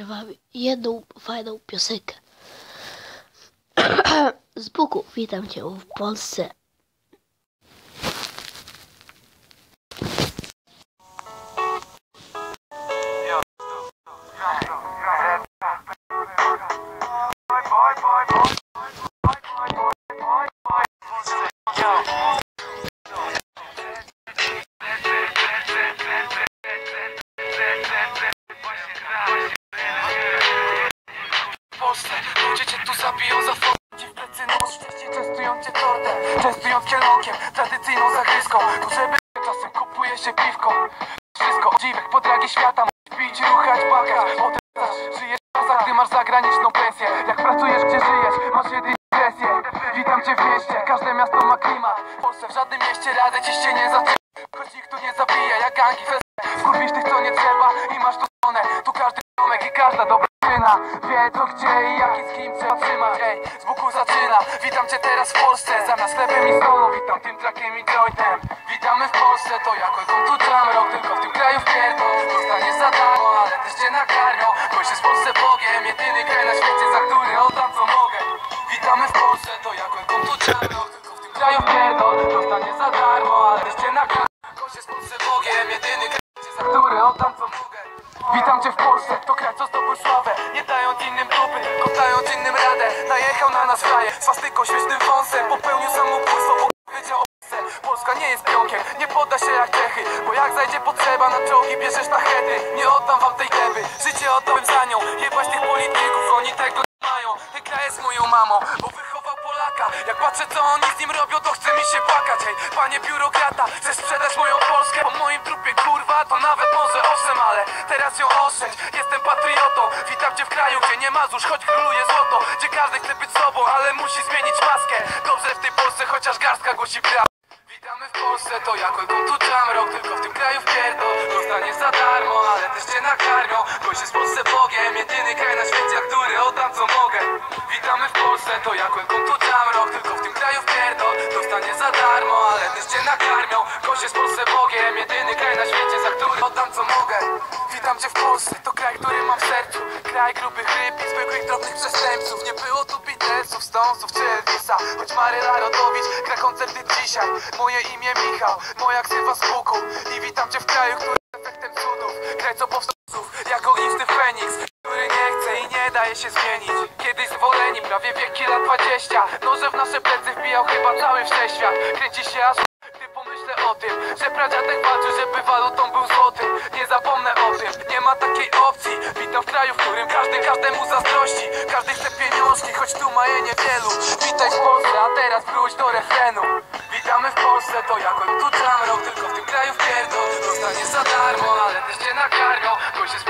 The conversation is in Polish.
Wam jedną fajną piosenkę. Z Buku, witam Cię w Polsce. Ludzie cię tu zabiją za ci w plecy nóż. Wcześniej częstują cię tortem, częstują kielonkiem, tradycyjną zagryzką. Tu żeby czasem kupuje się piwko. Wszystko dziwek, podragi świata. Pić, ruchać, bakać. Potem żyjesz w czasach, gdy masz zagraniczną pensję. Jak pracujesz, gdzie żyjesz, masz jedynie presję. Witam cię w mieście, każde miasto ma klimat. W Polsce w żadnym mieście radzę ci się nie zatrzyma. Choć nikt tu nie zabija, jak gangi fest. Zgubisz tych, co nie trzeba i masz tu stronę. Tu każdy domek i każda dobra czyna wie co, gdzie i jak i z kim trzeba trzymać. Ej, z Buku zaczyna. Witam cię teraz w Polsce, zamiast chlebem i solą. Witam tym trackiem i jointem. Witamy w Polsce, to jak tu jamrock. Tylko w tym kraju wpierdol dostaniesz za darmo, ale też cię nakarmią. Gość jest w Polsce Bogiem, jedyny kraj na świecie, za który oddam co mogę. Witamy w Polsce, to jak tu jamrock. Tylko w tym kraju wpierdol dostaniesz za darmo, ale też cię nakarmią. Gość jest w Polsce Bogiem, jedyny kraj na świecie, za który oddam co mogę. Witam cię w Polsce, to kraj co zdobył sławę. Nie dając innym dupy, tylko dając innym radę. Najechał na nas frajer, swastyką, świecznym wąsem. Popełnił samobójstwo, bo wiedział o Polsce. Polska nie jest pionkiem, nie podda się jak Czechy. Bo jak zajdzie potrzeba, na czołgi bierzesz sztachety. Nie oddam wam tej gleby, życie oddałem za nią. Jebać tych polityków, oni tego nie mają. Ten kraj jest moją mamą, bo wychował Polaka. Jak patrzę co oni z nim robią, to chce mi się płakać. Hej, panie biurokrata, chcesz sprzedać moją Polskę? Po moim trupie kurwa, to nawet może owszem, ale teraz ją oszczędź. Jestem patriotą, witam cię w kraju, gdzie nie ma złóż, choć króluje złoto. Gdzie każdy chce być sobą, ale musi zmienić maskę. Dobrze w tej Polsce, chociaż garstka głosi prawdę. Witamy w Polsce, to jak tu jamrock. Tylko w tym kraju wpierdol dostaniesz za darmo, ale też cię nakarmią. Gość jest w Polsce Bogiem, jedyny kraj na świecie, za który oddam co mogę. Witamy w Polsce, to jak tu jamrock. Tylko w tym kraju wpierdol dostaniesz za darmo, ale też cię nakarmią. Gość jest w Polsce Bogiem, jedyny kraj na świecie, za który oddam co mogę. Witam cię w Polsce, to kraj, który mam w sercu. Kraj grubych ryb i zwykłych drobnych przestępców. Nie było tu Beatlesów, Stonesów czy Elvisa, choć Maryla Rodowicz gra koncerty dzisiaj. Moje imię Michał, moja ksywa z Buku. I witam cię w kraju, który jest efektem cudów. Kraj co powstał jak ognisty Feniks, który nie chce i nie daje się zmienić. Kiedyś zwoleni, prawie wieki lat 20. Noże w nasze plecy wbijał chyba cały wszechświat. Kręci się aż gdy pomyślę o tym, że pradziadek walczył, żeby walutą był złotym. Nie zapomnę o tym, nie ma takiej opcji. Witam w kraju, w którym każdy każdemu zazdrości. Każdy chce pieniążki, choć tu ma je niewielu. Witaj w Polsce, a teraz wróć do refrenu. Witamy w Polsce, to jak tu jamrock. Tylko w tym kraju wpierdol dostaniesz za darmo, ale też cię nakarmią. Gość jest